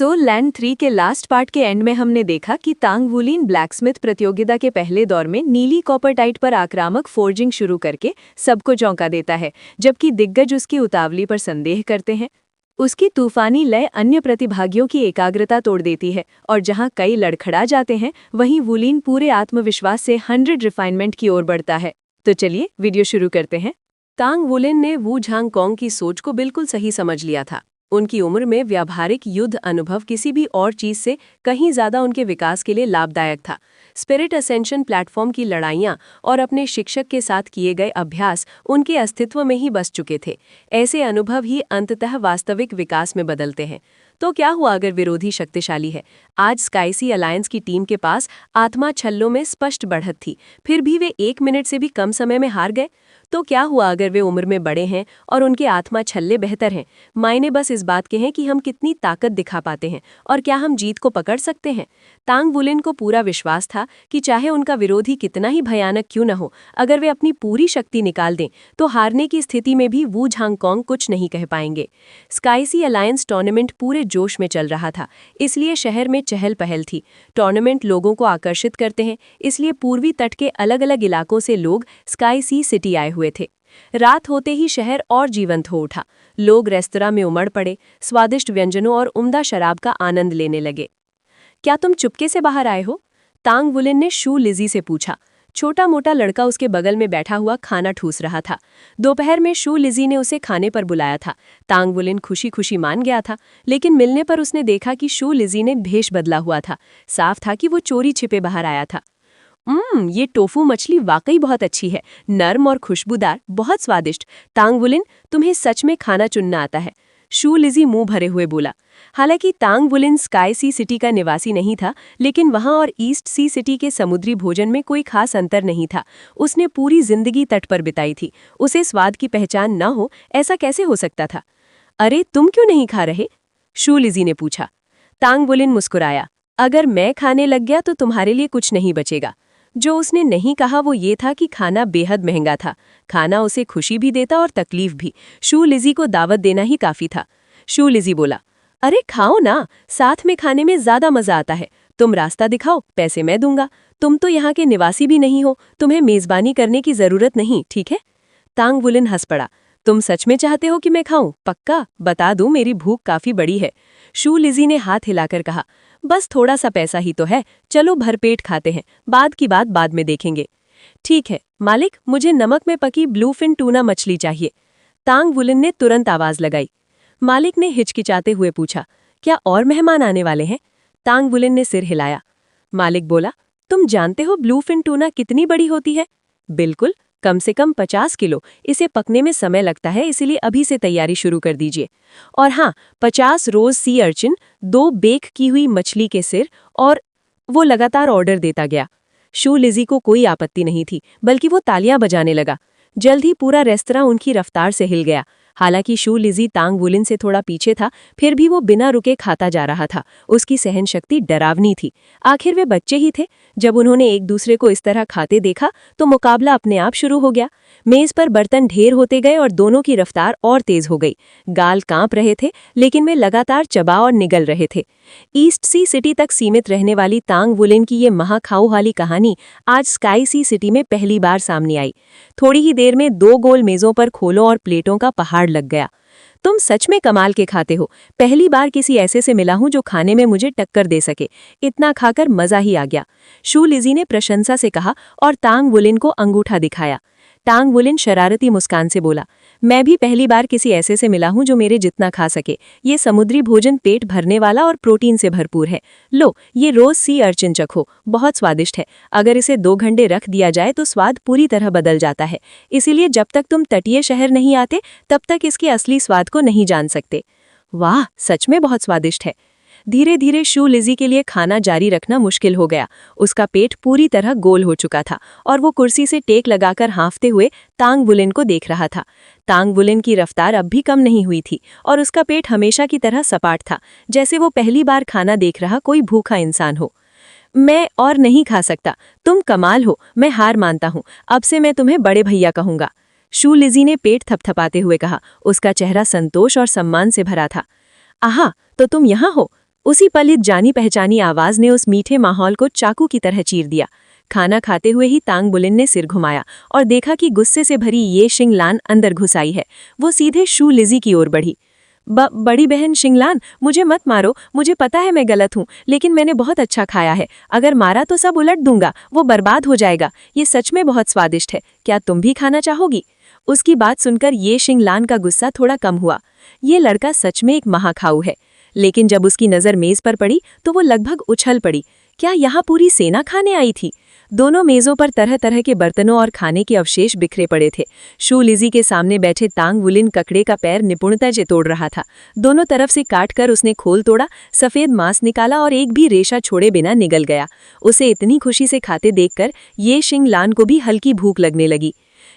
Land 3 के last part के and में हमने देखा कि तांग वुलिन ब्लैकस्मिथ प्रतियोगिता के पहले दौर में नीली कॉपरटाइट पर आक्रामक फोर्जिंग शुरू करके सबको चौंका देता है, जबकि दिग्गज उसकी उतावली पर संदेह करते हैं। उसकी तूफानी लय अन्य प्रतिभागियों की एकाग्रता तोड़ देती है और जहां कई लड़खड़ा जाते हैं, वहीं वुलिन पूरे आत्मविश्वास से 100 रिफाइनमेंट की ओर बढ़ता है। तो चलिए वीडियो शुरू करते हैं। तांग वुलिन ने वू झांगकोंग की सोच को बिल्कुल सही समझ लिया था। उनकी उम्र में व्यावहारिक युद्ध अनुभव किसी भी और चीज से कहीं ज्यादा उनके विकास के लिए लाभदायक था। स्पिरिट असेंशन प्लेटफॉर्म की लड़ाइयाँ और अपने शिक्षक के साथ किए गए अभ्यास उनके अस्तित्व में ही बस चुके थे। ऐसे अनुभव ही अंततः वास्तविक विकास में बदलते हैं। तो क्या हुआ अगर विरोधी शक्तिशाली है? आज स्काईसी अलायंस की टीम के पास आत्मा छल्लों में स्पष्ट बढ़त थी, फिर भी वे 1 मिनट से भी कम समय में हार गए। तो क्या हुआ अगर वे उम्र में बड़े हैं और उनके आत्मा छल्ले बेहतर हैं? मायने बस इस बात के हैं कि हम कितनी ताकत दिखा पाते हैं और क्या हम जीत को पकड़ सकते हैं। तांग वुलिन को पूरा विश्वास था कि चाहे उनका विरोधी कितना ही भयानक क्यों न हो, अगर वे अपनी पूरी शक्ति निकाल दें तो हारने की स्थिति में भी वू झांगकोंग कुछ नहीं कह पाएंगे। स्काईसी अलायंस टूर्नामेंट पूरे जोश में चल रहा था, इसलिए शहर में चहल पहल थी। टूर्नामेंट लोगों को आकर्षित करते हैं, इसलिए पूर्वी तट के अलग अलग इलाकों से लोग स्काईसी सिटी आए हुए थे। रात होते ही शहर और जीवंत हो उठा। लोग रेस्तरां में उमड़ पड़े, स्वादिष्ट व्यंजनों और उम्दा शराब का आनंद लेने लगे। क्या तुम चुपके से बाहर आए हो? तांग वुलिन ने शू लिजी से पूछा। छोटा मोटा लड़का उसके बगल में बैठा हुआ खाना ठूस रहा था। दोपहर में शू लिजी ने उसे खाने पर बुलाया था। तांग वुलिन खुशी खुशी मान गया था, लेकिन मिलने पर उसने देखा कि शू लिजी ने भेष बदला हुआ था। साफ था कि वो चोरी छिपे बाहर आया था। ये टोफू मछली वाकई बहुत अच्छी है, नर्म और खुशबूदार, बहुत स्वादिष्ट। तांग वुलिन, तुम्हें सच में खाना चुनना आता है, शू लिजी मुंह भरे हुए बोला। हालांकि तांग वुलिन स्काई सी सिटी का निवासी नहीं था, लेकिन वहां और ईस्ट सी सिटी के समुद्री भोजन में कोई खास अंतर नहीं था। उसने पूरी जिंदगी तट पर बिताई थी, उसे स्वाद की पहचान न हो ऐसा कैसे हो सकता था? अरे तुम क्यों नहीं खा रहे? शू लिजी ने पूछा। तांग वुलिन मुस्कुराया। अगर मैं खाने लग गया तो तुम्हारे लिए कुछ नहीं बचेगा। जो उसने नहीं कहा वो ये था कि खाना बेहद महंगा था। खाना उसे खुशी भी देता और तकलीफ भी। शू लिजी को दावत देना ही काफी था। शू लिजी बोला, अरे खाओ ना, साथ में खाने में ज्यादा मजा आता है। तुम रास्ता दिखाओ, पैसे मैं दूंगा। तुम तो यहाँ के निवासी भी नहीं हो, तुम्हें मेजबानी करने की जरूरत नहीं, ठीक है? तांग वुलिन हंस पड़ा। तुम सच में चाहते हो कि मैं खाऊं? पक्का? बता दूं, मेरी भूख काफी बड़ी है। शू लिजी ने हाथ हिलाकर कहा, बस थोड़ा सा पैसा ही तो है, चलो भरपेट खाते हैं, बाद की बात बाद में देखेंगे। ठीक है मालिक, मुझे नमक में पकी ब्लूफिन टूना मछली चाहिए। तांग वुलिन ने तुरंत आवाज लगाई। मालिक ने हिचकिचाते हुए पूछा, क्या और मेहमान आने वाले हैं? तांग वुलिन ने सिर हिलाया। मालिक बोला, तुम जानते हो ब्लूफिन टूना कितनी बड़ी होती है? बिल्कुल, कम से कम 50 किलो। इसे पकने में समय लगता है, इसीलिए अभी से तैयारी शुरू कर दीजिए। और हाँ, 50 रोज सी अर्चिन, 2 बेक की हुई मछली के सिर, और वो लगातार ऑर्डर देता गया। शू लिजी को कोई आपत्ति नहीं थी, बल्कि वो तालियां बजाने लगा। जल्द ही पूरा रेस्तरां उनकी रफ्तार से हिल गया। हालांकि शू लिजी तांग वुलिन से थोड़ा पीछे था, फिर भी वो बिना रुके खाता जा रहा था। उसकी सहन शक्ति डरावनी थी। आखिर वे बच्चे ही थे। जब उन्होंने एक दूसरे को इस तरह खाते देखा तो मुकाबला अपने आप शुरू हो गया। मेज पर बर्तन ढेर होते गए और दोनों की रफ्तार और तेज हो गई। गाल कांप रहे थे, लेकिन वे लगातार चबा और निगल रहे थे। ईस्ट सी सिटी तक सीमित रहने वाली तांग वुलिन की ये महाखाऊ वाली कहानी आज स्काई सी सिटी में पहली बार सामने आई। थोड़ी ही देर में 2 गोल मेजों पर खोलों और प्लेटों का पहाड़ लग गया। तुम सच में कमाल के खाते हो। पहली बार किसी ऐसे से मिला हूं जो खाने में मुझे टक्कर दे सके। इतना खाकर मजा ही आ गया, शू लिजी ने प्रशंसा से कहा और तांग वुलिन को अंगूठा दिखाया। तांग वुलिन शरारती मुस्कान से बोला, मैं भी पहली बार किसी ऐसे से मिला हूं जो मेरे जितना खा सके। ये समुद्री भोजन पेट भरने वाला और प्रोटीन से भरपूर है। लो, ये रोज सी अर्चिन चखो, बहुत स्वादिष्ट है। अगर इसे 2 घंटे रख दिया जाए तो स्वाद पूरी तरह बदल जाता है। इसीलिए जब तक तुम तटीय शहर नहीं आते, तब तक इसके असली स्वाद को नहीं जान सकते। वाह, सच में बहुत स्वादिष्ट है। धीरे धीरे शू लिजी के लिए खाना जारी रखना मुश्किल हो गया। उसका पेट पूरी तरह गोल हो चुका था और वो कुर्सी से टेक लगाकर हाँफते हुए तांग वुलिन को देख रहा था। तांग वुलिन की रफ्तार अब भी कम नहीं हुई थी और उसका पेट हमेशा की तरह सपाट था, जैसे वो पहली बार खाना देख रहा कोई भूखा इंसान हो। मैं और नहीं खा सकता, तुम कमाल हो, मैं हार मानता हूँ। अब से मैं तुम्हें बड़े भैया कहूंगा, शू लिजी ने पेट थपथपाते हुए कहा। उसका चेहरा संतोष और सम्मान से भरा था। आहा, तो तुम यहाँ हो? उसी पल एक जानी पहचानी आवाज ने उस मीठे माहौल को चाकू की तरह चीर दिया। खाना खाते हुए ही तांग बुलिन ने सिर घुमाया और देखा कि गुस्से से भरी ये शिंगलान अंदर घुस आई है। वो सीधे शू लिजी की ओर बढ़ी। बड़ी बहन शिंगलान, मुझे मत मारो, मुझे पता है मैं गलत हूँ, लेकिन मैंने बहुत अच्छा खाया है। अगर मारा तो सब उलट दूंगा, वो बर्बाद हो जाएगा। ये सच में बहुत स्वादिष्ट है, क्या तुम भी खाना चाहोगी? उसकी बात सुनकर ये शिंगलान का गुस्सा थोड़ा कम हुआ। ये लड़का सच में एक महाखाऊ है। लेकिन जब उसकी नज़र मेज पर पड़ी तो वो लगभग उछल पड़ी। क्या यहाँ पूरी सेना खाने आई थी? दोनों मेज़ों पर तरह तरह के बर्तनों और खाने के अवशेष बिखरे पड़े थे। शू लिजी के सामने बैठे तांग वुलिन ककड़े का पैर निपुणता से तोड़ रहा था। दोनों तरफ से काट कर उसने खोल तोड़ा, सफ़ेद मांस निकाला और एक भी रेशा छोड़े बिना निगल गया। उसे इतनी खुशी से खाते देखकर ये शिंगलान को भी हल्की भूख लगने लगी।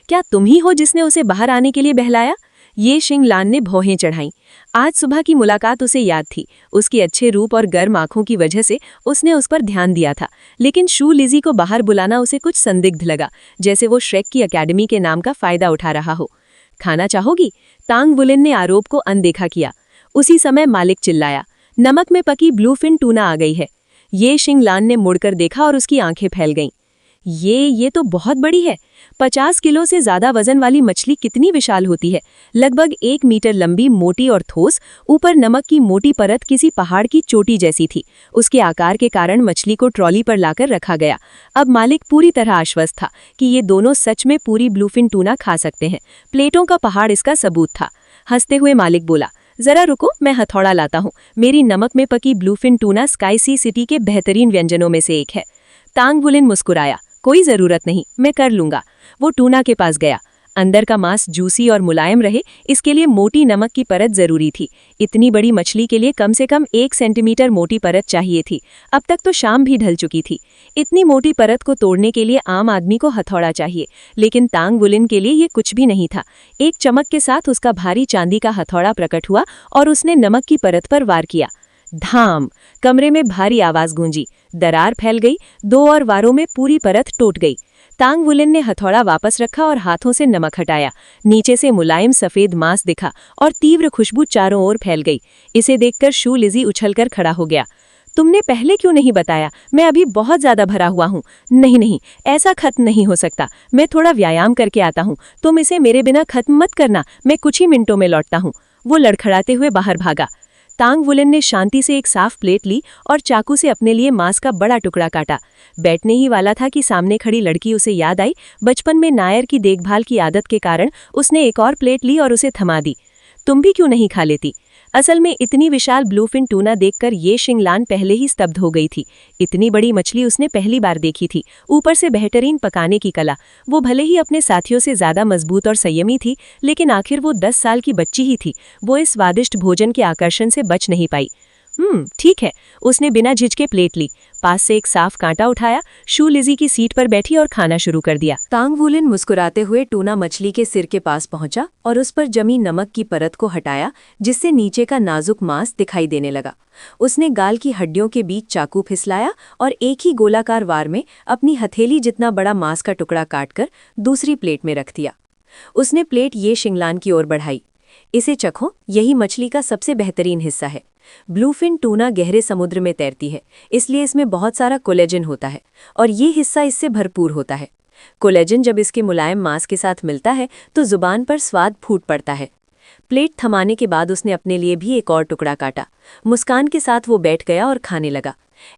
क्या तुम ही हो जिसने उसे बाहर आने के लिए बहलाया? ये शिंगलान ने भौहें चढ़ाईं। आज सुबह की मुलाकात उसे याद थी। उसके अच्छे रूप और गर्म आंखों की वजह से उसने उस पर ध्यान दिया था। लेकिन शू लिजी को बाहर बुलाना उसे कुछ संदिग्ध लगा, जैसे वो श्रेक की अकेडमी के नाम का फायदा उठा रहा हो। खाना चाहोगी? तांग वुलिन ने आरोप को अनदेखा किया। उसी समय मालिक चिल्लाया, नमक में पकी ब्लूफिन टूना आ गई है। ये शिंगलान ने मुड़कर देखा और उसकी आंखें फैल गईं। ये तो बहुत बड़ी है। 50 किलो से ज्यादा वजन वाली मछली कितनी विशाल होती है? लगभग 1 मीटर लंबी, मोटी और ठोस, ऊपर नमक की मोटी परत किसी पहाड़ की चोटी जैसी थी। उसके आकार के कारण मछली को ट्रॉली पर लाकर रखा गया। अब मालिक पूरी तरह आश्वस्त था कि ये दोनों सच में पूरी ब्लूफिन टूना खा सकते हैं। प्लेटों का पहाड़ इसका सबूत था। हंसते हुए मालिक बोला, जरा रुको, मैं हथौड़ा लाता हूँ। मेरी नमक में पकी ब्लूफिन टूना स्काई सी सिटी के बेहतरीन व्यंजनों में से एक है। तांग वुलिन मुस्कुराया, कोई जरूरत नहीं, मैं कर लूंगा। वो टूना के पास गया। अंदर का मांस जूसी और मुलायम रहे, इसके लिए मोटी नमक की परत जरूरी थी। इतनी बड़ी मछली के लिए कम से कम 1 सेंटीमीटर मोटी परत चाहिए थी। अब तक तो शाम भी ढल चुकी थी। इतनी मोटी परत को तोड़ने के लिए आम आदमी को हथौड़ा चाहिए, लेकिन तांग वुलिन के लिए ये कुछ भी नहीं था। एक चमक के साथ उसका भारी चांदी का हथौड़ा प्रकट हुआ और उसने नमक की परत पर वार किया। धाम! कमरे में भारी आवाज गूंजी। दरार फैल गई। 2 और वारों में पूरी परत टूट गई। तांग वुलिन ने हथौड़ा वापस रखा और हाथों से नमक हटाया। नीचे से मुलायम सफेद मांस दिखा और तीव्र खुशबू चारों ओर फैल गई। इसे देखकर शू लिजी उछलकर खड़ा हो गया। तुमने पहले क्यों नहीं बताया? मैं अभी बहुत ज्यादा भरा हुआ हूँ। नहीं, ऐसा खत्म नहीं हो सकता। मैं थोड़ा व्यायाम करके आता हूँ। तुम इसे मेरे बिना खत्म मत करना, मैं कुछ ही मिनटों में लौटता हूँ। वो लड़खड़ाते हुए बाहर भागा। तांग वुलिन ने शांति से एक साफ प्लेट ली और चाकू से अपने लिए मांस का बड़ा टुकड़ा काटा। बैठने ही वाला था कि सामने खड़ी लड़की उसे याद आई। बचपन में नायर की देखभाल की आदत के कारण उसने एक और प्लेट ली और उसे थमा दी। तुम भी क्यों नहीं खा लेती? असल में इतनी विशाल ब्लूफिन टूना देखकर ये शिंगलान पहले ही स्तब्ध हो गई थी। इतनी बड़ी मछली उसने पहली बार देखी थी, ऊपर से बेहतरीन पकाने की कला। वो भले ही अपने साथियों से ज्यादा मजबूत और संयमी थी, लेकिन आखिर वो 10 साल की बच्ची ही थी। वो इस स्वादिष्ट भोजन के आकर्षण से बच नहीं पाई। ठीक है, उसने बिना झिझके प्लेट ली, पास से एक साफ कांटा उठाया, शू लिजी की सीट पर बैठी और खाना शुरू कर दिया। तांग वुलिन मुस्कुराते हुए टूना मछली के सिर के पास पहुंचा और उस पर जमी नमक की परत को हटाया, जिससे नीचे का नाजुक मांस दिखाई देने लगा। उसने गाल की हड्डियों के बीच चाकू फिसलाया और एक ही गोलाकार वार में अपनी हथेली जितना बड़ा मांस का टुकड़ा काटकर दूसरी प्लेट में रख दिया। उसने प्लेट ये शिंगलान की ओर बढ़ाई। इसे चखो, यही मछली का सबसे बेहतरीन हिस्सा है। ब्लूफिन टूना गहरे समुद्र में तैरती है, इसलिए इसमें बहुत सारा कोलेजन होता है और ये हिस्सा इससे भरपूर होता है। कोलेजन जब इसके मुलायम मांस के साथ मिलता है तो जुबान पर स्वाद फूट पड़ता है। प्लेट थमाने के बाद उसने अपने लिए भी एक और टुकड़ा काटा। मुस्कान के साथ वो बैठ गया और खाने लगा।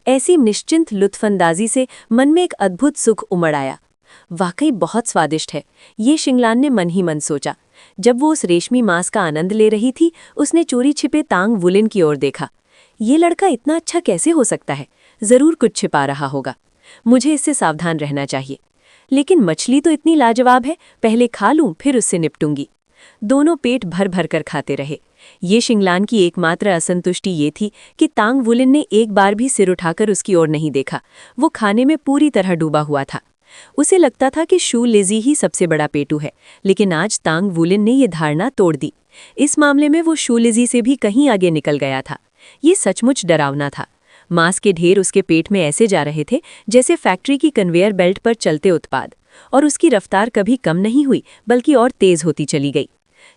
ऐसी निश्चिंत लुत्फअंदाजी से मन में एक अद्भुत सुख उमड़ आया। वाकई बहुत स्वादिष्ट है, ये शिंगलान ने मन ही मन सोचा। जब वो उस रेशमी मांस का आनंद ले रही थी, उसने चोरी छिपे तांग वुलिन की ओर देखा। ये लड़का इतना अच्छा कैसे हो सकता है? जरूर कुछ छिपा रहा होगा। मुझे इससे सावधान रहना चाहिए। लेकिन मछली तो इतनी लाजवाब है, पहले खा लूं फिर उससे निपटूंगी। दोनों पेट भर भर कर खाते रहे। ये शिंगलान की एकमात्र असंतुष्टि ये थी कि तांग वुलिन ने एक बार भी सिर उठाकर उसकी ओर नहीं देखा। वो खाने में पूरी तरह डूबा हुआ था। उसे लगता था कि शू लिजी ही सबसे बड़ा पेटू है, लेकिन आज तांग वुलिन ने ये धारणा तोड़ दी। इस मामले में वो शू लिजी से भी कहीं आगे निकल गया था। ये सचमुच डरावना था। मांस के ढेर उसके पेट में ऐसे जा रहे थे जैसे फैक्ट्री की कन्वेयर बेल्ट पर चलते उत्पाद, और उसकी रफ्तार कभी कम नहीं हुई बल्कि और तेज होती चली गई।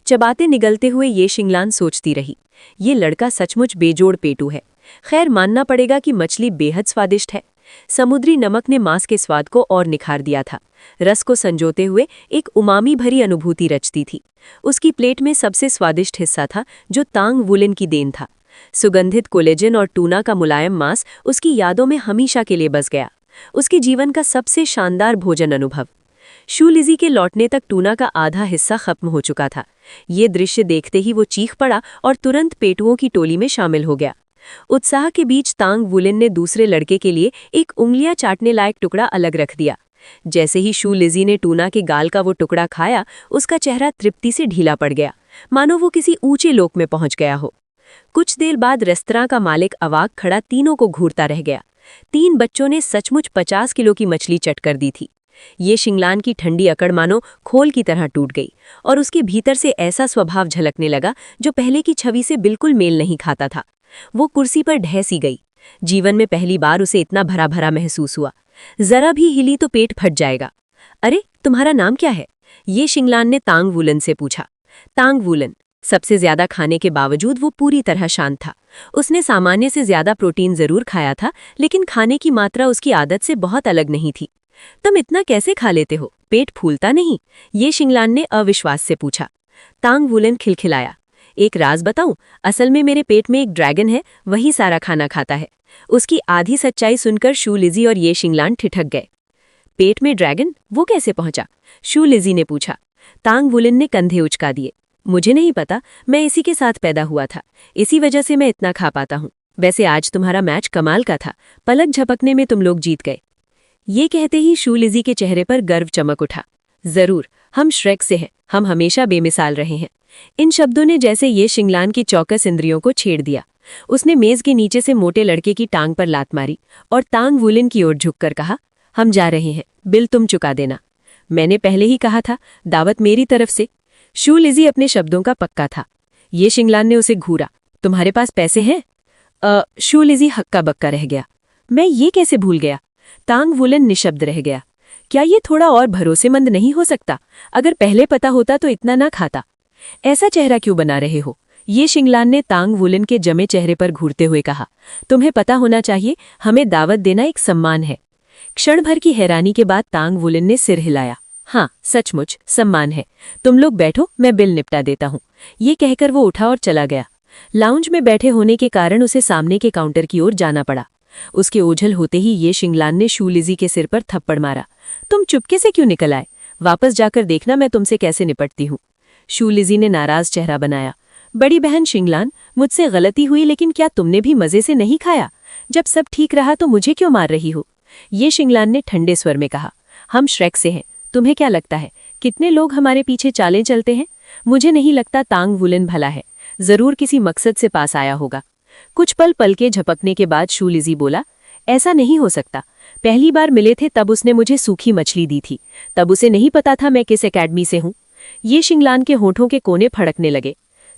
चबाते निगलते हुए ये शिंगलान सोचती रही, ये लड़का सचमुच बेजोड़ पेटू है। खैर, मानना पड़ेगा कि मछली बेहद स्वादिष्ट है। समुद्री नमक ने मांस के स्वाद को और निखार दिया था। रस को संजोते हुए एक उमामी भरी अनुभूति रचती थी। उसकी प्लेट में सबसे स्वादिष्ट हिस्सा था जो तांग वुलिन की देन था। सुगंधित कोलेजन और टूना का मुलायम मांस उसकी यादों में हमेशा के लिए बस गया। उसके जीवन का सबसे शानदार भोजन अनुभव। शू लिजी के लौटने तक टूना का आधा हिस्सा खत्म हो चुका था। ये दृश्य देखते ही वो चीख पड़ा और तुरंत पेटुओं की टोली में शामिल हो गया। उत्साह के बीच तांग वुलिन ने दूसरे लड़के के लिए एक उंगलियां चाटने लायक टुकड़ा अलग रख दिया। जैसे ही शू लिजी ने टूना के गाल का वो टुकड़ा खाया, उसका चेहरा तृप्ति से ढीला पड़ गया, मानो वो किसी ऊंचे लोक में पहुंच गया हो। कुछ देर बाद रेस्तरां का मालिक अवाक खड़ा तीनों को घूरता रह गया। 3 बच्चों ने सचमुच 50 किलो की मछली चट कर दी थी। ये शिंगलान की ठंडी अकड़ मानो खोल की तरह टूट गई और उसके भीतर से ऐसा स्वभाव झलकने लगा जो पहले की छवि से बिल्कुल मेल नहीं खाता था। वो कुर्सी पर ढह सी गई। जीवन में पहली बार उसे इतना भरा भरा महसूस हुआ। जरा भी हिली तो पेट फट जाएगा। अरे, तुम्हारा नाम क्या है? ये शिंगलान ने तांग वुलन से पूछा। तांग वुलन। सबसे ज्यादा खाने के बावजूद वो पूरी तरह शांत था। उसने सामान्य से ज्यादा प्रोटीन जरूर खाया था, लेकिन खाने की मात्रा उसकी आदत से बहुत अलग नहीं थी। तुम इतना कैसे खा लेते हो? पेट फूलता नहीं? ये शिंगलान ने अविश्वास से पूछा। तांग वुलन खिलखिलाया। एक राज बताऊं? असल में मेरे पेट में एक ड्रैगन है, वही सारा खाना खाता है। उसकी आधी सच्चाई सुनकर शू लिजी और ये शिंगलान ठिठक गए। पेट में ड्रैगन? वो कैसे पहुंचा? शू लिजी ने पूछा। तांग वुलन ने कंधे उचका दिए। मुझे नहीं पता, मैं इसी के साथ पैदा हुआ था, इसी वजह से मैं इतना खा पाता हूँ। वैसे आज तुम्हारा मैच कमाल का था, पलक झपकने में तुम लोग जीत गए। ये कहते ही शू लिजी के चेहरे पर गर्व चमक उठा। जरूर, हम श्रेक से हैं, हम हमेशा बेमिसाल रहे हैं। इन शब्दों ने जैसे ये शिंगलान की चौकस इंद्रियों को छेड़ दिया। उसने मेज के नीचे से मोटे लड़के की टांग पर लात मारी और तांग वुलिन की ओर झुककर कहा, हम जा रहे हैं, बिल तुम चुका देना। मैंने पहले ही कहा था, दावत मेरी तरफ से। शू लिजी अपने शब्दों का पक्का था। ये शिंगलान ने उसे घूरा। तुम्हारे पास पैसे हैं? शू लिजी हक्का बक्का रह गया। मैं ये कैसे भूल गया? तांग वुलन निशब्द रह गया। क्या ये थोड़ा और भरोसेमंद नहीं हो सकता? अगर पहले पता होता तो इतना ना खाता। ऐसा चेहरा क्यों बना रहे हो? ये शिंगलान ने तांग वुलन के जमे चेहरे पर घूरते हुए कहा। तुम्हें पता होना चाहिए, हमें दावत देना एक सम्मान है। क्षण भर की हैरानी के बाद तांग वुलन ने सिर हिलाया। हाँ, सचमुच सम्मान है। तुम लोग बैठो, मैं बिल निपटा देता हूँ। ये कहकर वो उठा और चला गया। लाउंज में बैठे होने के कारण उसे सामने के काउंटर की ओर जाना पड़ा। उसके ओझल होते ही ये शिंगलान ने शू लिजी के सिर पर थप्पड़ मारा। तुम चुपके से क्यों निकल आए? वापस जाकर देखना मैं तुमसे कैसे निपटती हूँ। शू लिजी ने नाराज चेहरा बनाया। बड़ी बहन शिंगलान, मुझसे गलती हुई, लेकिन क्या तुमने भी मजे से नहीं खाया? जब सब ठीक रहा तो मुझे क्यों मार रही हो? ये शिंगलान ने ठंडे स्वर में कहा। हम श्रेक से हैं, तुम्हें क्या लगता है कितने लोग हमारे पीछे चालें चलते हैं? मुझे नहीं लगता तांग वुलन भला है, जरूर किसी मकसद से पास आया होगा। कुछ पल के झपकने के बाद शू लिजी बोला, ऐसा नहीं हो सकता। पहली बार मिले थे तब उसने मुझे सूखी मछली दी थी, तब उसे नहीं पता था मैं किस एकेडमी से हूँ। ये शिंगलान के होठों के कोने फड़कने लगे।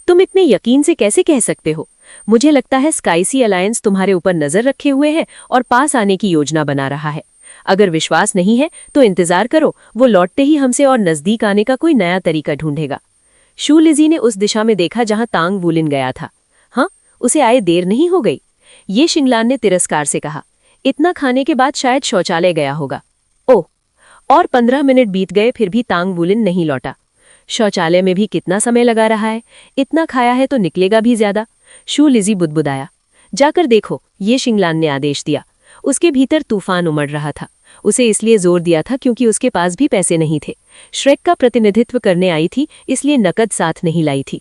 तुम इतने यकीन से कैसे कह सकते हो? मुझे लगता है स्काईसी अलायंस तुम्हारे ऊपर नजर रखे हुए है और पास आने की योजना बना रहा है। अगर विश्वास नहीं है तो इंतजार करो, वो लौटते ही हमसे और नजदीक आने का कोई नया तरीका ढूंढेगा। शू लिजी ने उस दिशा में देखा जहां तांग वुलिन गया था। हाँ, उसे आए देर नहीं हो गई? ये शिंगलान ने तिरस्कार से कहा। इतना खाने के बाद शायद शौचालय गया होगा। ओह, और 15 मिनट बीत गए फिर भी तांग वुलिन नहीं लौटा। शौचालय में भी कितना समय लगा रहा है? इतना खाया है तो निकलेगा भी ज्यादा। शू लिजी बुदबुदाया। जाकर देखो, ये शिंगलान ने आदेश दिया। उसके भीतर तूफान उमड़ रहा था। उसे इसलिए जोर दिया था क्योंकि उसके पास भी पैसे नहीं थे। श्रेक का प्रतिनिधित्व करने आई थी, इसलिए नकद साथ नहीं लाई थी।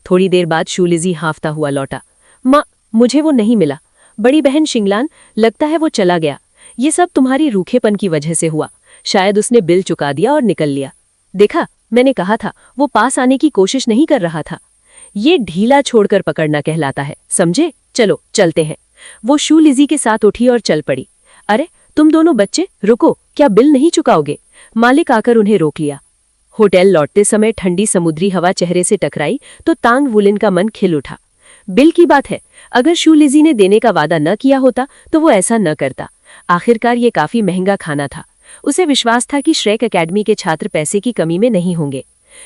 थोड़ी देर बाद शू लिजी हांफता हुआ लौटा। माँ, मुझे वो नहीं मिला। बड़ी बहन शिंगलान, लगता है वो चला गया। ये सब तुम्हारी रूखेपन की वजह से हुआ। शायद उसने बिल चुका दिया और निकल लिया। देखा, मैंने कहा था, वो पास आने की कोशिश नहीं कर रहा था। ये ढीला छोड़कर पकड़ना कहलाता है, समझे? चलो चलते हैं। वो शू लिजी के साथ उठी और चल पड़ी। अरे तुम दोनों बच्चे, रुको, क्या बिल नहीं चुकाओगे? मालिक आकर उन्हें रोक लिया। होटल लौटते समय ठंडी समुद्री हवा चेहरे से टकराई तो तांग वुलिन का मन खिल उठा। बिल की बात है, अगर शू लिजी ने देने का वादा न किया होता तो वो ऐसा न करता। आखिरकार ये काफी महंगा खाना था। उसे विश्वास था कि श्रेक एकेडमी के छात्र पैसे की कमी में नहीं होंगे।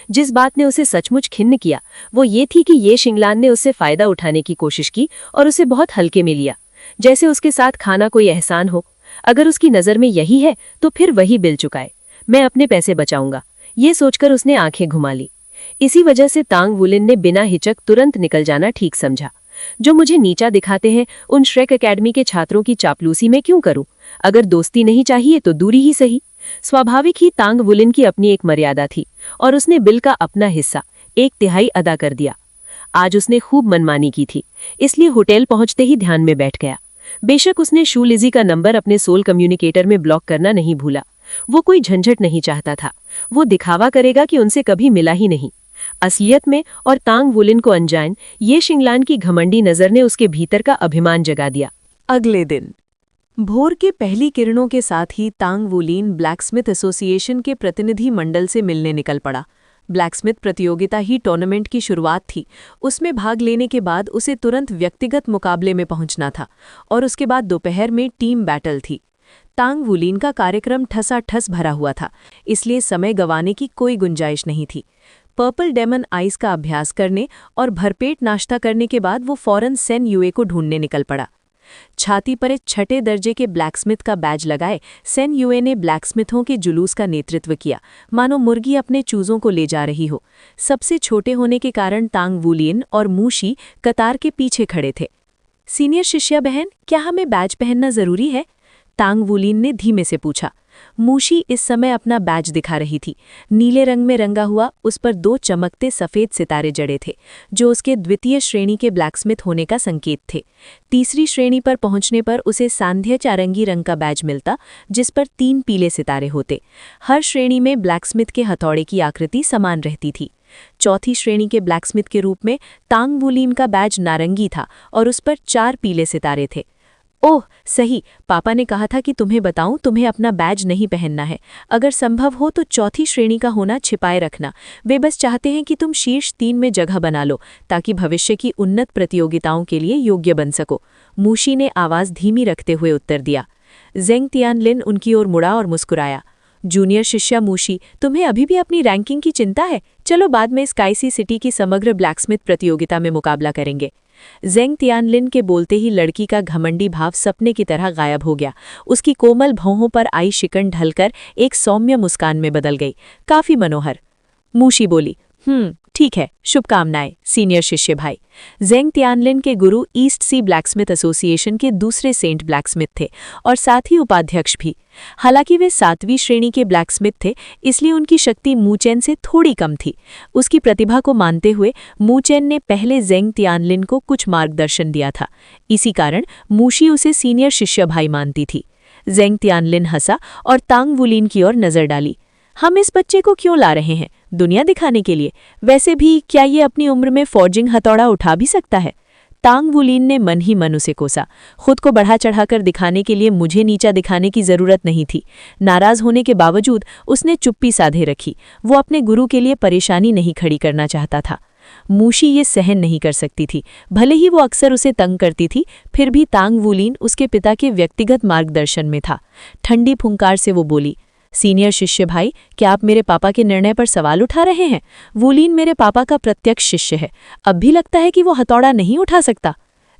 जिस बात ने उसे सचमुच खिन्न किया वो ये थी कि ये शिंगलान ने उससे फायदा उठाने की कोशिश की और उसे बहुत हल्के में लिया, जैसे उसके साथ खाना कोई एहसान हो। अगर उसकी नज़र में यही है तो फिर वही बिल चुकाए। मैं अपने पैसे बचाऊंगा, ये सोचकर उसने आंखें घुमा ली। इसी वजह से तांग वुलिन ने बिना हिचक तुरंत निकल जाना ठीक समझा। जो मुझे नीचा दिखाते हैं उन श्रेक एकेडमी के छात्रों की चापलूसी में क्यों करूं? अगर दोस्ती नहीं चाहिए तो दूरी ही सही। स्वाभाविक ही तांग वुलिन की अपनी एक मर्यादा थी और उसने बिल का अपना हिस्सा 1/3 अदा कर दिया। आज उसने खूब मनमानी की थी, इसलिए होटल पहुंचते ही ध्यान में बैठ गया। बेशक उसने शू लिजी का नंबर अपने सोल कम्युनिकेटर में ब्लॉक करना नहीं भूला। वो कोई झंझट नहीं चाहता था। वो दिखावा करेगा कि उनसे कभी मिला ही नहीं। असलियत में और तांग वुलिन को अनजान ये शिंगलान की घमंडी नजर ने उसके भीतर का अभिमान जगा दिया। अगले दिन भोर के पहली किरणों के साथ ही तांग वुलिन ब्लैकस्मिथ एसोसिएशन के प्रतिनिधि मंडल से मिलने निकल पड़ा। ब्लैकस्मिथ प्रतियोगिता ही टूर्नामेंट की शुरुआत थी। उसमें भाग लेने के बाद उसे तुरंत व्यक्तिगत मुकाबले में पहुंचना था और उसके बाद दोपहर में टीम बैटल थी। तांग वुलिन का कार्यक्रम ठसाठस भरा हुआ था, इसलिए समय गंवाने की कोई गुंजाइश नहीं थी। पर्पल डेमन आइस का अभ्यास करने और भरपेट नाश्ता करने के बाद वो फौरन सेन युए को ढूंढने निकल पड़ा। छाती पर एक 6ठे दर्जे के ब्लैकस्मिथ का बैज लगाए सेन युए ने ब्लैकस्मिथों के जुलूस का नेतृत्व किया, मानो मुर्गी अपने चूजों को ले जा रही हो। सबसे छोटे होने के कारण तांग वुलिन और मूशी कतार के पीछे खड़े थे। सीनियर शिष्या बहन, क्या हमें बैज पहनना जरूरी है? तांग वुलिन ने धीमे से पूछा। मूशी इस समय अपना बैज दिखा रही थी। नीले रंग में रंगा हुआ, उस पर 2 चमकते सफेद सितारे जड़े थे, जो उसके द्वितीय श्रेणी के ब्लैकस्मिथ होने का संकेत थे। तीसरी श्रेणी पर पहुंचने पर उसे सांध्य चारंगी रंग का बैज मिलता, जिस पर 3 पीले सितारे होते। हर श्रेणी में ब्लैकस्मिथ के हथौड़े की आकृति समान रहती थी। चौथी श्रेणी के ब्लैकस्मिथ के रूप में तांग वुलिन का बैज नारंगी था और उस पर 4 पीले सितारे थे। ओह सही, पापा ने कहा था कि तुम्हें बताऊं, तुम्हें अपना बैज नहीं पहनना है। अगर संभव हो तो चौथी श्रेणी का होना छिपाए रखना। वे बस चाहते हैं कि तुम शीर्ष 3 में जगह बना लो, ताकि भविष्य की उन्नत प्रतियोगिताओं के लिए योग्य बन सको। मूशी ने आवाज़ धीमी रखते हुए उत्तर दिया। जेंग तियानलिन उनकी ओर मुड़ा और मुस्कुराया। जूनियर शिष्या मूशी, तुम्हें अभी भी अपनी रैंकिंग की चिंता है? चलो बाद में स्काईसी सिटी की समग्र ब्लैकस्मिथ प्रतियोगिता में मुकाबला करेंगे। जेंग तियानलिन के बोलते ही लड़की का घमंडी भाव सपने की तरह गायब हो गया। उसकी कोमल भौहों पर आई शिकन ढलकर एक सौम्य मुस्कान में बदल गई। काफी मनोहर। मूशी बोली, ठीक है, शुभकामनाएं सीनियर शिष्य भाई। जेंग तियानलिन के गुरु ईस्ट सी ब्लैकस्मिथ एसोसिएशन के दूसरे सेंट ब्लैकस्मिथ थे और साथ ही उपाध्यक्ष भी। हालांकि वे 7वीं श्रेणी के ब्लैकस्मिथ थे, इसलिए उनकी शक्ति मूचेन से थोड़ी कम थी। उसकी प्रतिभा को मानते हुए मूचेन ने पहले जेंग तियानलिन को कुछ मार्गदर्शन दिया था। इसी कारण मूशी उसे सीनियर शिष्य भाई मानती थी। जेंग तियानलिन हंसा और तांग वुलिन की ओर नजर डाली। हम इस बच्चे को क्यों ला रहे हैं? दुनिया दिखाने के लिए? वैसे भी क्या ये अपनी उम्र में फॉर्जिंग हथौड़ा उठा भी सकता है? तांग वुलिन ने मन ही मन उसे कोसा। खुद को बढ़ा चढ़ाकर दिखाने के लिए मुझे नीचा दिखाने की जरूरत नहीं थी। नाराज होने के बावजूद उसने चुप्पी साधे रखी। वो अपने गुरु के लिए परेशानी नहीं खड़ी करना चाहता था। मूशी ये सहन नहीं कर सकती थी। भले ही वो अक्सर उसे तंग करती थी, फिर भी तांग वुलिन उसके पिता के व्यक्तिगत मार्गदर्शन में था। ठंडी फुंकार से वो बोली, सीनियर शिष्य भाई, क्या आप मेरे पापा के निर्णय पर सवाल उठा रहे हैं? वुलिन मेरे पापा का प्रत्यक्ष शिष्य है। अब भी लगता है कि वो हथौड़ा नहीं उठा सकता?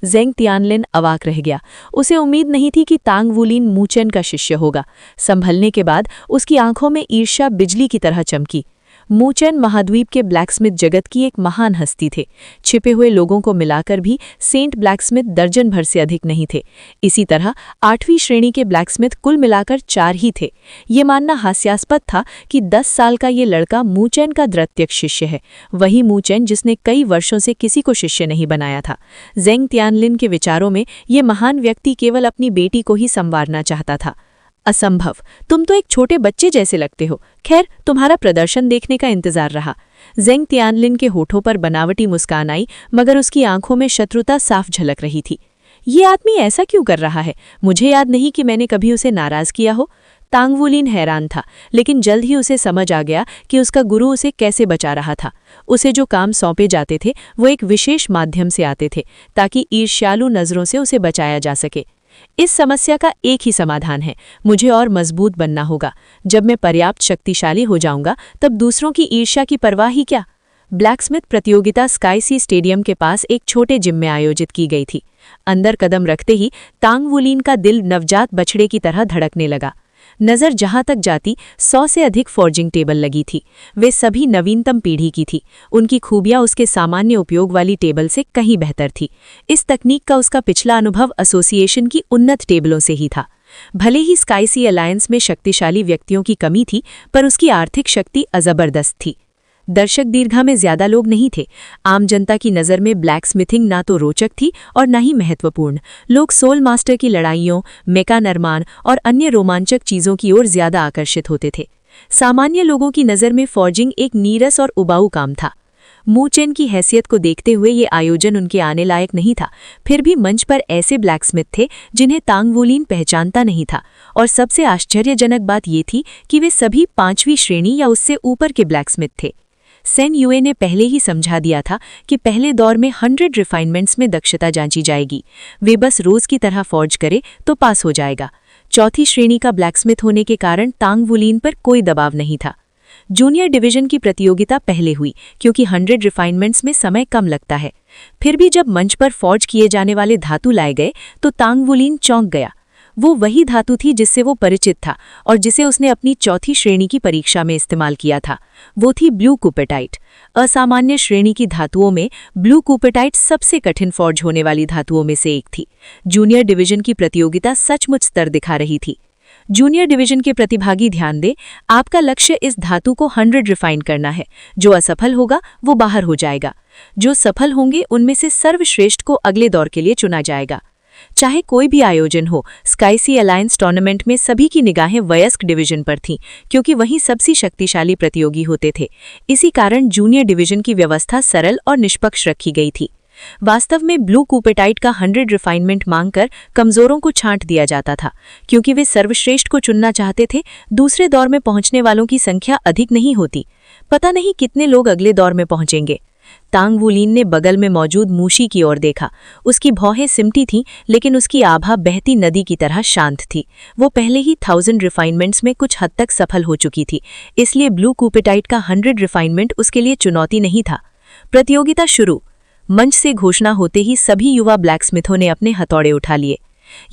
जेंग तियानलिन अवाक रह गया। उसे उम्मीद नहीं थी कि तांग वुलिन मूचेन का शिष्य होगा। संभलने के बाद उसकी आंखों में ईर्ष्या बिजली की तरह चमकी। मूचेन महाद्वीप के ब्लैकस्मिथ जगत की एक महान हस्ती थे। छिपे हुए लोगों को मिलाकर भी सेंट ब्लैकस्मिथ दर्जन भर से अधिक नहीं थे। इसी तरह 8वीं श्रेणी के ब्लैकस्मिथ कुल मिलाकर 4 ही थे। ये मानना हास्यास्पद था कि 10 साल का ये लड़का मूचेन का प्रत्यक्ष शिष्य है, वही मूचेन जिसने कई वर्षों से किसी को शिष्य नहीं बनाया था। जेंग तियानलिन के विचारों में ये महान व्यक्ति केवल अपनी बेटी को ही संवारना चाहता था। असंभव, तुम तो एक छोटे बच्चे जैसे लगते हो। खैर, तुम्हारा प्रदर्शन देखने का इंतजार रहा। जेंग तियानलिन के होठों पर बनावटी मुस्कान आई, मगर उसकी आंखों में शत्रुता साफ झलक रही थी। ये आदमी ऐसा क्यों कर रहा है? मुझे याद नहीं कि मैंने कभी उसे नाराज किया हो। तांग वुलिन हैरान था, लेकिन जल्द ही उसे समझ आ गया कि उसका गुरु उसे कैसे बचा रहा था। उसे जो काम सौंपे जाते थे वो एक विशेष माध्यम से आते थे, ताकि ईर्ष्यालु नजरों से उसे बचाया जा सके। इस समस्या का एक ही समाधान है, मुझे और मजबूत बनना होगा। जब मैं पर्याप्त शक्तिशाली हो जाऊंगा तब दूसरों की ईर्ष्या की परवाह ही क्या। ब्लैकस्मिथ प्रतियोगिता स्काईसी स्टेडियम के पास एक छोटे जिम में आयोजित की गई थी। अंदर कदम रखते ही तांग वुलिन का दिल नवजात बछड़े की तरह धड़कने लगा। नजर जहां तक जाती 100 से अधिक फॉर्जिंग टेबल लगी थी। वे सभी नवीनतम पीढ़ी की थी। उनकी खूबियां उसके सामान्य उपयोग वाली टेबल से कहीं बेहतर थी। इस तकनीक का उसका पिछला अनुभव एसोसिएशन की उन्नत टेबलों से ही था। भले ही स्काईसी अलायंस में शक्तिशाली व्यक्तियों की कमी थी, पर उसकी आर्थिक शक्ति अजबरदस्त थी। दर्शक दीर्घा में ज्यादा लोग नहीं थे। आम जनता की नज़र में ब्लैक स्मिथिंग ना तो रोचक थी और न ही महत्वपूर्ण। लोग सोल मास्टर की लड़ाइयों, मेका निर्माण और अन्य रोमांचक चीज़ों की ओर ज्यादा आकर्षित होते थे। सामान्य लोगों की नज़र में फॉर्जिंग एक नीरस और उबाऊ काम था। मूचेन की हैसियत को देखते हुए ये आयोजन उनके आने लायक नहीं था। फिर भी मंच पर ऐसे ब्लैकस्मिथ थे जिन्हें तांग वुलिन पहचानता नहीं था, और सबसे आश्चर्यजनक बात ये थी कि वे सभी 5वीं श्रेणी या उससे ऊपर के ब्लैकस्मिथ थे। सेन युए ने पहले ही समझा दिया था कि पहले दौर में 100 रिफाइनमेंट्स में दक्षता जांची जाएगी। वे बस रोज की तरह फॉर्ज करे तो पास हो जाएगा। चौथी श्रेणी का ब्लैकस्मिथ होने के कारण तांग वुलिन पर कोई दबाव नहीं था। जूनियर डिवीजन की प्रतियोगिता पहले हुई क्योंकि 100 रिफाइनमेंट्स में समय कम लगता है। फिर भी जब मंच पर फॉर्ज किए जाने वाले धातु लाए गए तो तांग वुलिन चौंक गया। वो वही धातु थी जिससे वो परिचित था और जिसे उसने अपनी चौथी श्रेणी की परीक्षा में इस्तेमाल किया था। वो थी ब्लू कूपेटाइट। असामान्य श्रेणी की धातुओं में ब्लू कूपेटाइट सबसे कठिन फॉर्ज होने वाली धातुओं में से एक थी। जूनियर डिवीजन की प्रतियोगिता सचमुच स्तर दिखा रही थी। जूनियर डिवीजन के प्रतिभागी ध्यान दें, आपका लक्ष्य इस धातु को 100 रिफाइन करना है। जो असफल होगा वो बाहर हो जाएगा। जो सफल होंगे उनमें से सर्वश्रेष्ठ को अगले दौर के लिए चुना जाएगा। चाहे कोई भी आयोजन हो, स्काईसी अलायंस टूर्नामेंट में सभी की निगाहें वयस्क डिवीजन पर थीं, क्योंकि वहीं सबसे शक्तिशाली प्रतियोगी होते थे। इसी कारण जूनियर डिवीजन की व्यवस्था सरल और निष्पक्ष रखी गई थी। वास्तव में ब्लू कूपेटाइट का 100 रिफाइनमेंट मांगकर कमजोरों को छांट दिया जाता था, क्योंकि वे सर्वश्रेष्ठ को चुनना चाहते थे। दूसरे दौर में पहुंचने वालों की संख्या अधिक नहीं होती। पता नहीं कितने लोग अगले दौर में पहुंचेंगे। तांग वुलिन ने बगल में मौजूद मूशी की ओर देखा। उसकी भौहें सिमटी थीं, लेकिन उसकी आभा बहती नदी की तरह शांत थी। वो पहले ही 1000 रिफाइनमेंट्स में कुछ हद तक सफल हो चुकी थी, इसलिए ब्लू कूपेटाइट का 100 रिफाइनमेंट उसके लिए चुनौती नहीं था। प्रतियोगिता शुरू। मंच से घोषणा होते ही सभी युवा ब्लैकस्मिथों ने अपने हथौड़े उठा लिए।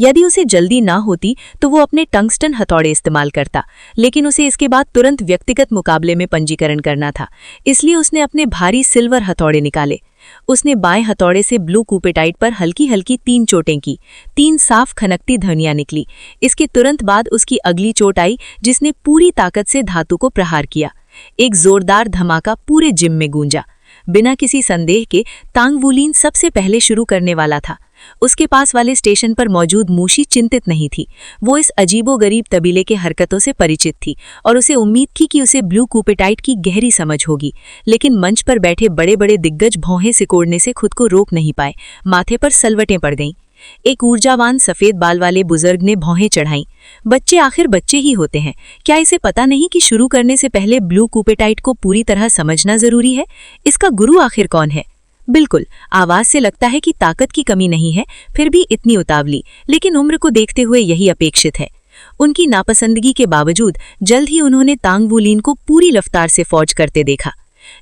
यदि उसे जल्दी ना होती तो वो अपने टंगस्टन हथौड़े इस्तेमाल करता, लेकिन उसे इसके बाद तुरंत व्यक्तिगत मुकाबले में पंजीकरण करना था। इसलिए उसने अपने भारी सिल्वर हथौड़े निकाले। उसने बाएं हथौड़े से ब्लू कूपेटाइट पर हल्की हल्की 3 चोटें की। 3 साफ खनकती ध्वनियां निकली। इसके तुरंत बाद उसकी अगली चोट आई, जिसने पूरी ताकत से धातु को प्रहार किया। एक जोरदार धमाका पूरे जिम में गूंजा। बिना किसी संदेह के तांग वुलिन सबसे पहले शुरू करने वाला था। उसके पास वाले स्टेशन पर मौजूद मूशी चिंतित नहीं थी। वो इस अजीबोगरीब तबीले के हरकतों से परिचित थी और उसे उम्मीद थी कि उसे ब्लू कूपेटाइट की गहरी समझ होगी। लेकिन मंच पर बैठे बड़े बड़े दिग्गज भौहें सिकोड़ने से खुद को रोक नहीं पाए। माथे पर सलवटें पड़ गईं। एक ऊर्जावान सफेद बाल वाले बुजुर्ग ने भौहें चढ़ाईं। बच्चे आखिर बच्चे ही होते हैं। क्या इसे पता नहीं कि शुरू करने से पहले ब्लू कूपेटाइट को पूरी तरह समझना जरूरी है? इसका गुरु आखिर कौन है? बिल्कुल, आवाज से लगता है कि ताकत की कमी नहीं है, फिर भी इतनी उतावली, लेकिन उम्र को देखते हुए यही अपेक्षित है। उनकी नापसंदगी के बावजूद जल्द ही उन्होंने तांग वुलिन को पूरी रफ्तार से फौज करते देखा।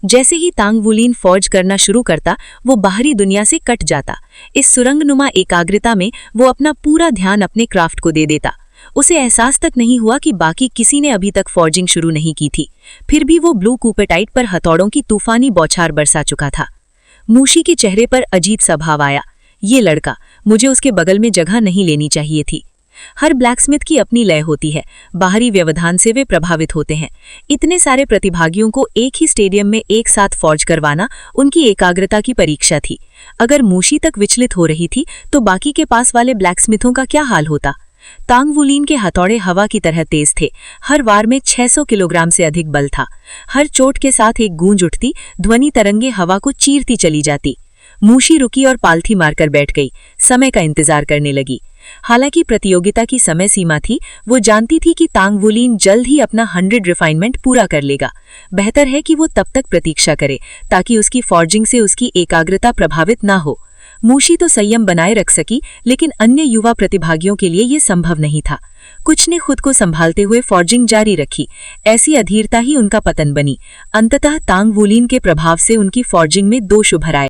जैसे ही तांग वुलिन फौज करना शुरू करता, वो बाहरी दुनिया से कट जाता। इस सुरंगनुमा एकाग्रता में वो अपना पूरा ध्यान अपने क्राफ्ट को दे देता। उसे एहसास तक नहीं हुआ कि बाकी किसी ने अभी तक फॉर्जिंग शुरू नहीं की थी। फिर भी वो ब्लू कूपेटाइट पर हथौड़ों की तूफानी बौछार बरसा चुका था। मूशी के चेहरे पर अजीब सा भाव आया। ये लड़का, मुझे उसके बगल में जगह नहीं लेनी चाहिए थी। हर ब्लैकस्मिथ की अपनी लय होती है। बाहरी व्यवधान से वे प्रभावित होते हैं। इतने सारे प्रतिभागियों को एक ही स्टेडियम में एक साथ फौज करवाना उनकी एकाग्रता की परीक्षा थी। अगर मूशी तक विचलित हो रही थी तो बाकी के पास वाले ब्लैकस्मिथों का क्या हाल होता? तांग वुलिन के हथौड़े हवा की तरह तेज थे। हर वार में 600 किलोग्राम से अधिक बल था। हर चोट के साथ एक गूंज उठती, ध्वनि तरंगे हवा को चीरती चली जाती। मूशी रुकी और पालथी मारकर बैठ गई, समय का इंतजार करने लगी। हालांकि प्रतियोगिता की समय सीमा थी, वो जानती थी कि तांग वुलिन जल्द ही अपना 100 रिफाइनमेंट पूरा कर लेगा। बेहतर है कि वो तब तक प्रतीक्षा करे ताकि उसकी फॉर्जिंग से उसकी एकाग्रता प्रभावित ना हो। मूशी तो संयम बनाए रख सकी, लेकिन अन्य युवा प्रतिभागियों के लिए ये संभव नहीं था। कुछ ने खुद को संभालते हुए फॉर्जिंग जारी रखी। ऐसी अधीरता ही उनका पतन बनी। अंततः तांग वूलिन के प्रभाव से उनकी फॉर्जिंग में दोष उभर आए।